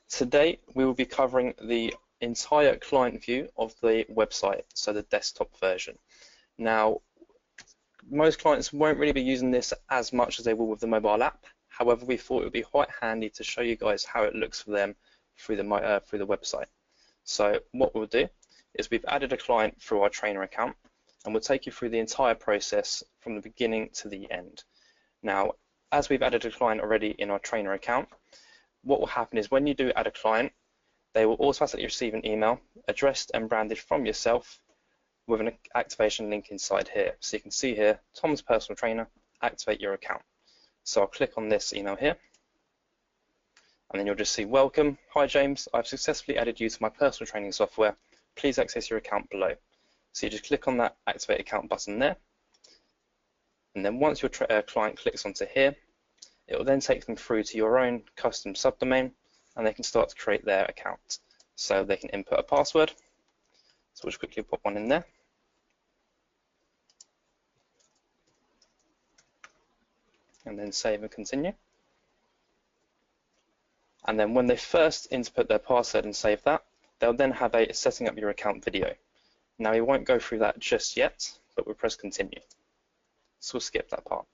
Today we will be covering the entire client view of the website, so the desktop version. Now, most clients won't really be using this as much as they will with the mobile app. However, we thought it would be quite handy to show you guys how it looks for them through the website. So what we'll do is we've added a client through our trainer account, and we'll take you through the entire process from the beginning to the end. Now, as we've added a client already in our trainer account, what will happen is when you do add a client, they will automatically receive an email addressed and branded from yourself with an activation link inside here. So you can see here, Tom's personal trainer, activate your account. So I'll click on this email here, and then you'll just see, welcome, hi James, I've successfully added you to my personal training software. Please access your account below. So you just click on that activate account button there, and then once your client clicks onto here, it will then take them through to your own custom subdomain, and they can start to create their account. So they can input a password. So we'll just quickly put one in there. And then save and continue. And then when they first input their password and save that, they'll then have a setting up your account video. Now we won't go through that just yet, but we'll press continue. So we'll skip that part.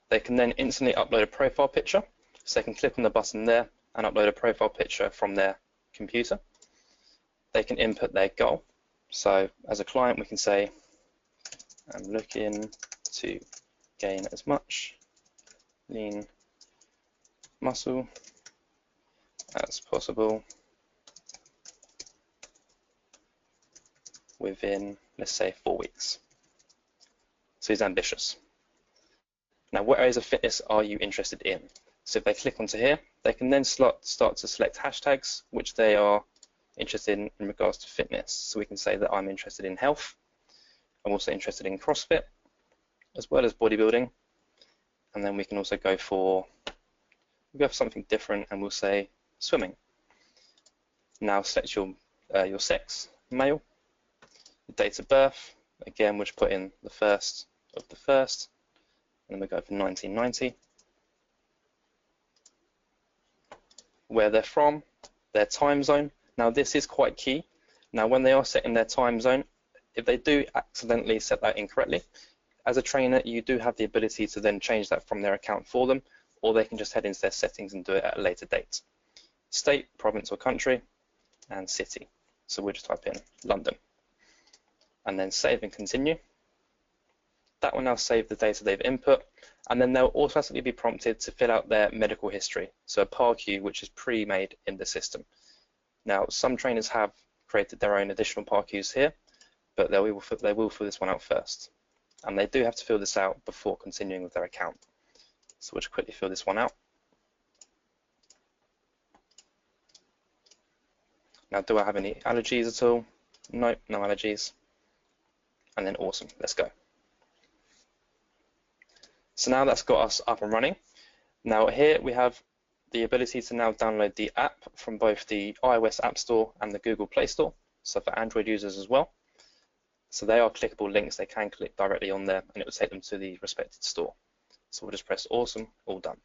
They can then instantly upload a profile picture, so they can click on the button there and upload a profile picture from their computer. They can input their goal. So as a client, we can say, I'm looking to gain as much lean muscle as possible within, let's say, 4 weeks. So he's ambitious. Now, what areas of fitness are you interested in? So if they click onto here, they can then start to select hashtags which they are interested in regards to fitness. So we can say that I'm interested in health. I'm also interested in CrossFit, as well as bodybuilding. And then we can also go for something different, and we'll say swimming. Now select your sex, male, your date of birth. Again, we'll just put in the 1st of the 1st. And then we go for 1990. Where they're from, their time zone. Now this is quite key. Now when they are setting their time zone, if they do accidentally set that incorrectly, as a trainer you do have the ability to then change that from their account for them, or they can just head into their settings and do it at a later date. State, province or country, and city. So we'll just type in London. And then save and continue. That will now save the data they've input, and then they'll automatically be prompted to fill out their medical history, so a PARQ which is pre-made in the system. Now, some trainers have created their own additional PARQs here, but they will fill this one out first. And they do have to fill this out before continuing with their account. So we'll just quickly fill this one out. Now, do I have any allergies at all? Nope, no allergies. And then awesome, let's go. So now that's got us up and running. Now here we have the ability to now download the app from both the iOS App Store and the Google Play Store, so for Android users as well. So they are clickable links, they can click directly on there and it will take them to the respected store. So we'll just press awesome, all done.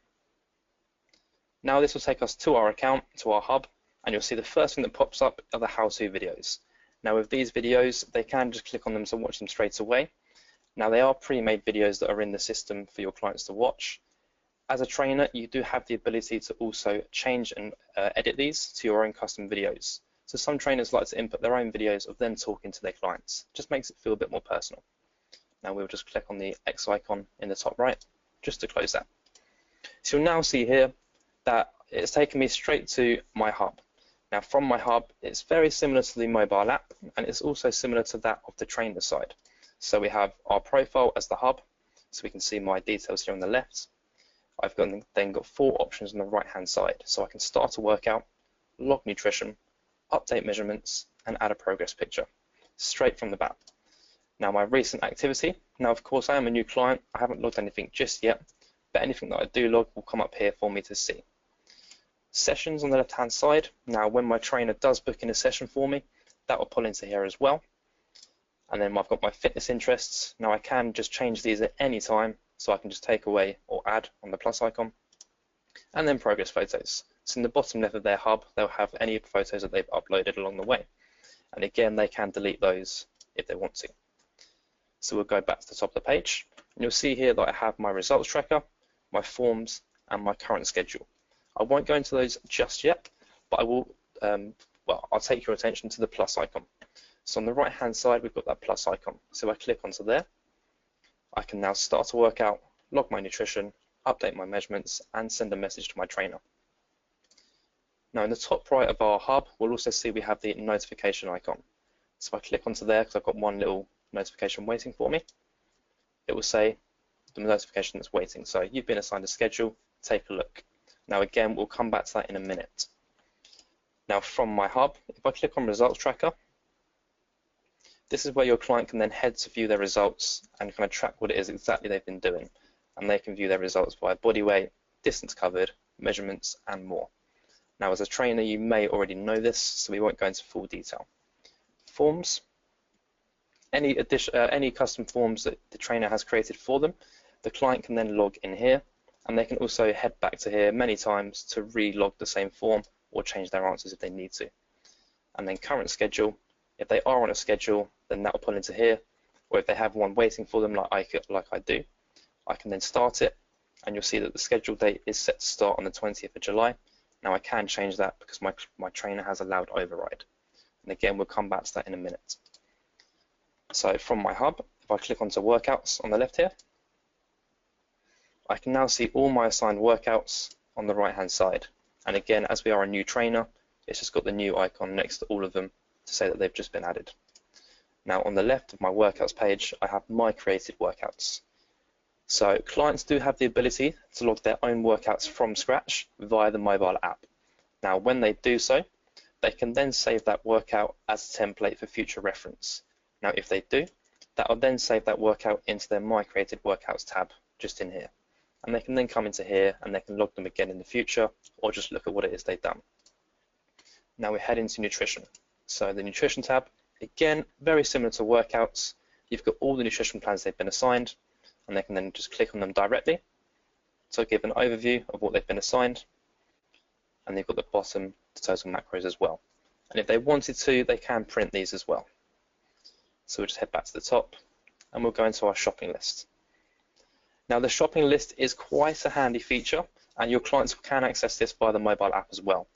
Now this will take us to our account, to our hub, and you'll see the first thing that pops up are the how-to videos. Now with these videos, they can just click on them to watch them straight away. Now they are pre-made videos that are in the system for your clients to watch. As a trainer, you do have the ability to also change and edit these to your own custom videos. So some trainers like to input their own videos of them talking to their clients. Just makes it feel a bit more personal. Now we'll just click on the X icon in the top right, just to close that. So you'll now see here that it's taken me straight to my hub. Now from my hub, it's very similar to the mobile app, and it's also similar to that of the trainer side. So we have our profile as the hub, so we can see my details here on the left. I've then got 4 options on the right hand side, so I can start a workout, log nutrition, update measurements, and add a progress picture, straight from the bat. Now my recent activity, now of course I am a new client, I haven't logged anything just yet, but anything that I do log will come up here for me to see. Sessions on the left hand side, now when my trainer does book in a session for me, that will pull into here as well. And then I've got my fitness interests. Now I can just change these at any time, so I can just take away or add on the plus icon. and then progress photos. So in the bottom left of their hub, they'll have any photos that they've uploaded along the way. And again, they can delete those if they want to. So we'll go back to the top of the page, and you'll see here that I have my results tracker, my forms, and my current schedule. I won't go into those just yet, but I will, I'll take your attention to the plus icon. So on the right hand side, we've got that plus icon. So if I click onto there, I can now start a workout, log my nutrition, update my measurements, and send a message to my trainer. Now in the top right of our hub, we'll also see we have the notification icon. So if I click onto there, because I've got one little notification waiting for me, it will say the notification that's waiting. So you've been assigned a schedule, take a look. Now again, we'll come back to that in a minute. Now from my hub, if I click on results tracker, this is where your client can then head to view their results and kind of track what it is exactly they've been doing. And they can view their results by body weight, distance covered, measurements, and more. Now as a trainer, you may already know this, so we won't go into full detail. Forms, any custom forms that the trainer has created for them, the client can then log in here, and they can also head back to here many times to re-log the same form or change their answers if they need to. And then current schedule, if they are on a schedule, then that will pull into here, or if they have one waiting for them like I do, I can then start it, and you'll see that the schedule date is set to start on the 20th of July. Now I can change that because my trainer has allowed override. And again, we'll come back to that in a minute. So from my hub, if I click onto workouts on the left here, I can now see all my assigned workouts on the right hand side. And again, as we are a new trainer, it's just got the new icon next to all of them to say that they've just been added. Now on the left of my workouts page, I have my created workouts. So clients do have the ability to log their own workouts from scratch via the mobile app. Now when they do so, they can then save that workout as a template for future reference. Now if they do, that will then save that workout into their My Created Workouts tab just in here. And they can then come into here and they can log them again in the future or just look at what it is they've done. Now we head into nutrition. So the nutrition tab, again, very similar to workouts. You've got all the nutrition plans they've been assigned, and they can then just click on them directly to give an overview of what they've been assigned. And they've got the bottom, the total macros as well. And if they wanted to, they can print these as well. So we'll just head back to the top and we'll go into our shopping list. Now the shopping list is quite a handy feature, and your clients can access this via the mobile app as well.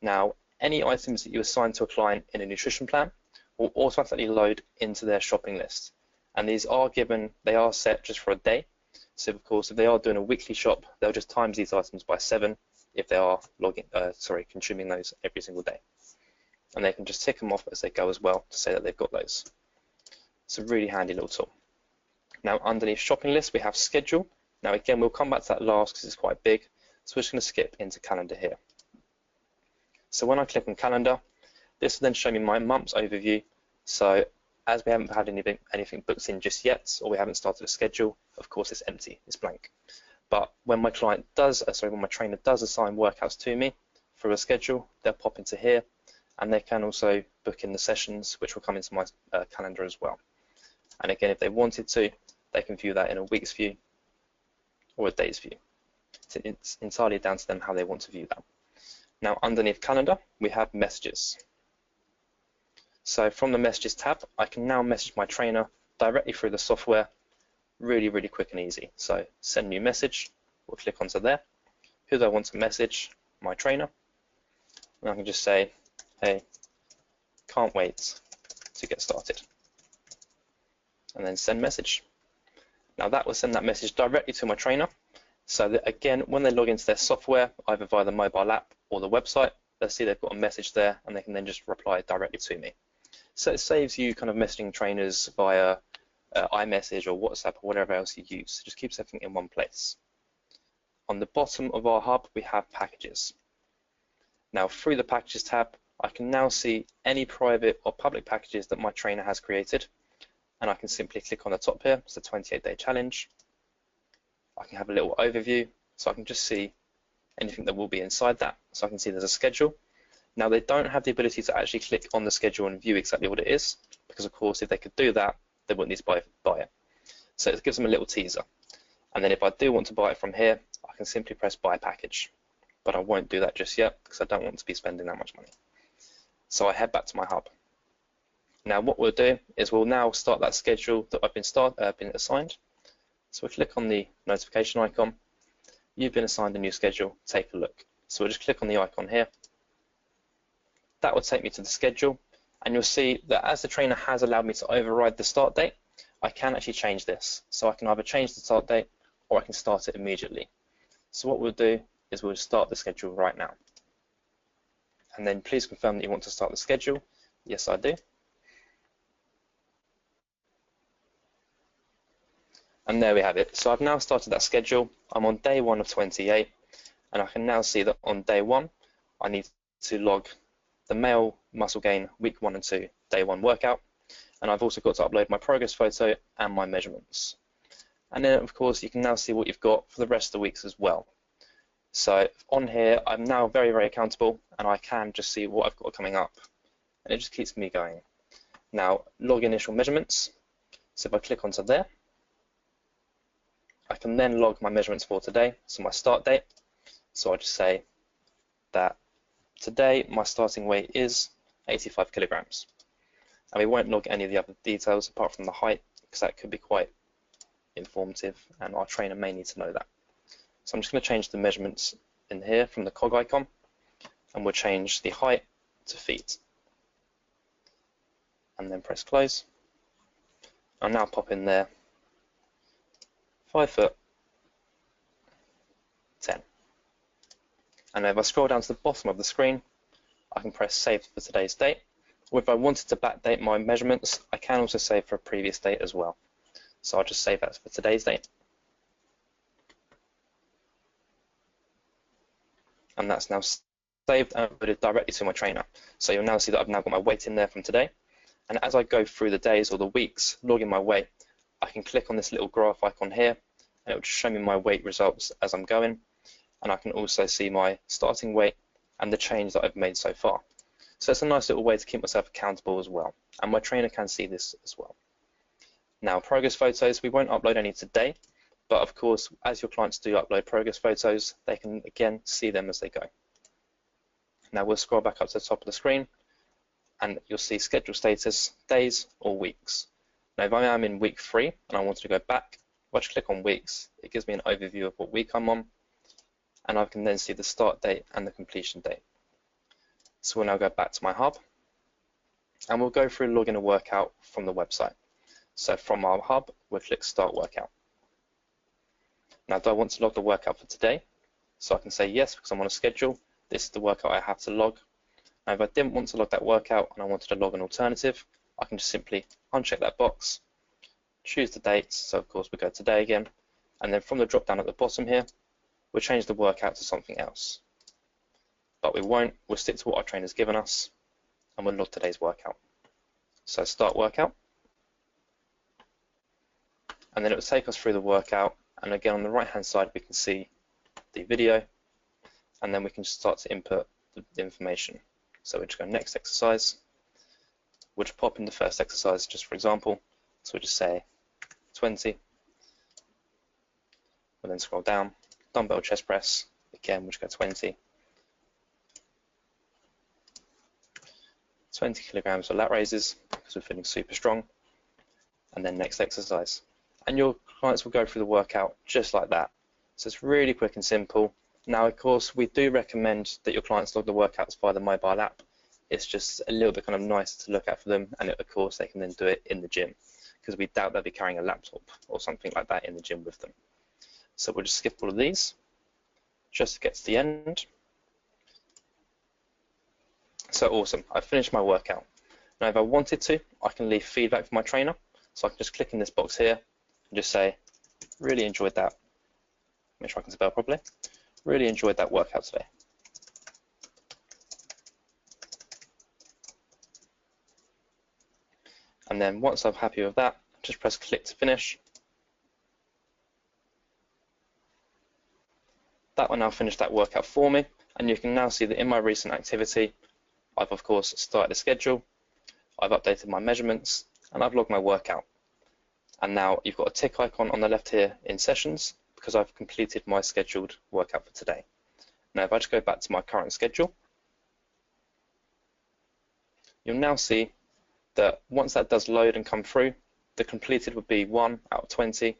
Now any items that you assign to a client in a nutrition plan will automatically load into their shopping list. And these are they are set just for a day. So of course, if they are doing a weekly shop, they'll just times these items by 7 if they are consuming those every single day. And they can just tick them off as they go as well to say that they've got those. It's a really handy little tool. Now underneath shopping list, we have schedule. Now again, we'll come back to that last because it's quite big. So we're just going to skip into calendar here. So when I click on calendar, this will then show me my month's overview. So as we haven't had anything booked in just yet, or we haven't started a schedule, of course it's empty, it's blank. But when my trainer does assign workouts to me through a schedule, they'll pop into here, and they can also book in the sessions, which will come into my calendar as well. And again, if they wanted to, they can view that in a week's view or a day's view. It's entirely down to them how they want to view that. Now underneath calendar, we have messages. So from the messages tab, I can now message my trainer directly through the software, really, really quick and easy. So send new message, we'll click onto there. Who do I want to message? My trainer. And I can just say, hey, can't wait to get started. And then send message. Now that will send that message directly to my trainer. So that again, when they log into their software, either via the mobile app or the website, they'll see they've got a message there and they can then just reply directly to me. So it saves you kind of messaging trainers via iMessage or WhatsApp or whatever else you use. It just keeps everything in one place. On the bottom of our hub, we have packages. Now through the packages tab, I can now see any private or public packages that my trainer has created. And I can simply click on the top here, it's a 28-day challenge. I can have a little overview, so I can just see anything that will be inside that. So I can see there's a schedule. Now they don't have the ability to actually click on the schedule and view exactly what it is, because of course if they could do that, they wouldn't need to buy it. So it gives them a little teaser. And then if I do want to buy it from here, I can simply press buy package. but I won't do that just yet because I don't want to be spending that much money. So I head back to my hub. Now what we'll do is we'll now start that schedule that I've been assigned. So we'll click on the notification icon. You've been assigned a new schedule, take a look. So we'll just click on the icon here. That will take me to the schedule, and you'll see that as the trainer has allowed me to override the start date, I can actually change this. So I can either change the start date or I can start it immediately. So what we'll do is we'll start the schedule right now. And then please confirm that you want to start the schedule. Yes, I do. And there we have it. So I've now started that schedule. I'm on day 1 of 28, and I can now see that on day 1, I need to log the male muscle gain week 1 and 2 day 1 workout, and I've also got to upload my progress photo and my measurements. And then of course you can now see what you've got for the rest of the weeks as well. So on here I'm now very accountable, and I can just see what I've got coming up, and it just keeps me going. Now log initial measurements. So if I click onto there, I can then log my measurements for today, so my start date. So I just say that today my starting weight is 85 kilograms. And we won't log any of the other details apart from the height, because that could be quite informative and our trainer may need to know that. So I'm just going to change the measurements in here from the cog icon, and we'll change the height to feet. And then press close. I'll now pop in there 5 foot 10. And if I scroll down to the bottom of the screen, I can press save for today's date. Or if I wanted to backdate my measurements, I can also save for a previous date as well. So I'll just save that for today's date. And that's now saved and uploaded directly to my trainer. So you'll now see that I've now got my weight in there from today. And as I go through the days or the weeks logging my weight, I can click on this little graph icon here, and it will just show me my weight results as I'm going. And I can also see my starting weight and the change that I've made so far. So it's a nice little way to keep myself accountable as well. And my trainer can see this as well. Now, progress photos, we won't upload any today, but of course, as your clients do upload progress photos, they can again see them as they go. Now we'll scroll back up to the top of the screen, and you'll see schedule status, days or weeks. Now if I am in week 3 and I wanted to go back, if I just click on weeks, it gives me an overview of what week I'm on, and I can then see the start date and the completion date. So we'll now go back to my hub, and we'll go through logging a workout from the website. So from our hub, we'll click Start Workout. Now do I want to log the workout for today? So I can say yes, because I'm on a schedule. This is the workout I have to log. Now if I didn't want to log that workout and I wanted to log an alternative, I can just simply uncheck that box, choose the dates, so of course we go today again, and then from the drop down at the bottom here, we'll change the workout to something else. But we won't, we'll stick to what our trainer's given us, and we'll log today's workout. So Start Workout, and then it will take us through the workout, and again on the right hand side we can see the video, and then we can start to input the information. So we'll just go next exercise, we'll just pop in the first exercise just for example, so we'll just say 20, we'll then scroll down, dumbbell chest press, again we'll just go 20 kilograms of lat raises because we're feeling super strong, and then next exercise. And your clients will go through the workout just like that. So it's really quick and simple. Now, of course, we do recommend that your clients log the workouts via the mobile app. It's just a little bit kind of nicer to look at for them, and of course they can then do it in the gym because we doubt they'll be carrying a laptop or something like that in the gym with them. So we'll just skip all of these just to get to the end. So awesome, I've finished my workout. Now if I wanted to, I can leave feedback for my trainer. So I can just click in this box here and just say, really enjoyed that. Make sure I can spell properly. Really enjoyed that workout today. And then once I'm happy with that, just press click to finish. That will now finish that workout for me, and you can now see that in my recent activity, I've of course started a schedule, I've updated my measurements, and I've logged my workout. And now you've got a tick icon on the left here in sessions because I've completed my scheduled workout for today. Now if I just go back to my current schedule, you'll now see that once that does load and come through, the completed would be 1 out of 20,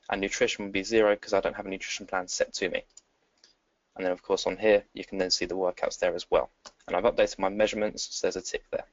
and nutrition would be 0 because I don't have a nutrition plan set to me. And then of course on here, you can then see the workouts there as well. And I've updated my measurements, so there's a tick there.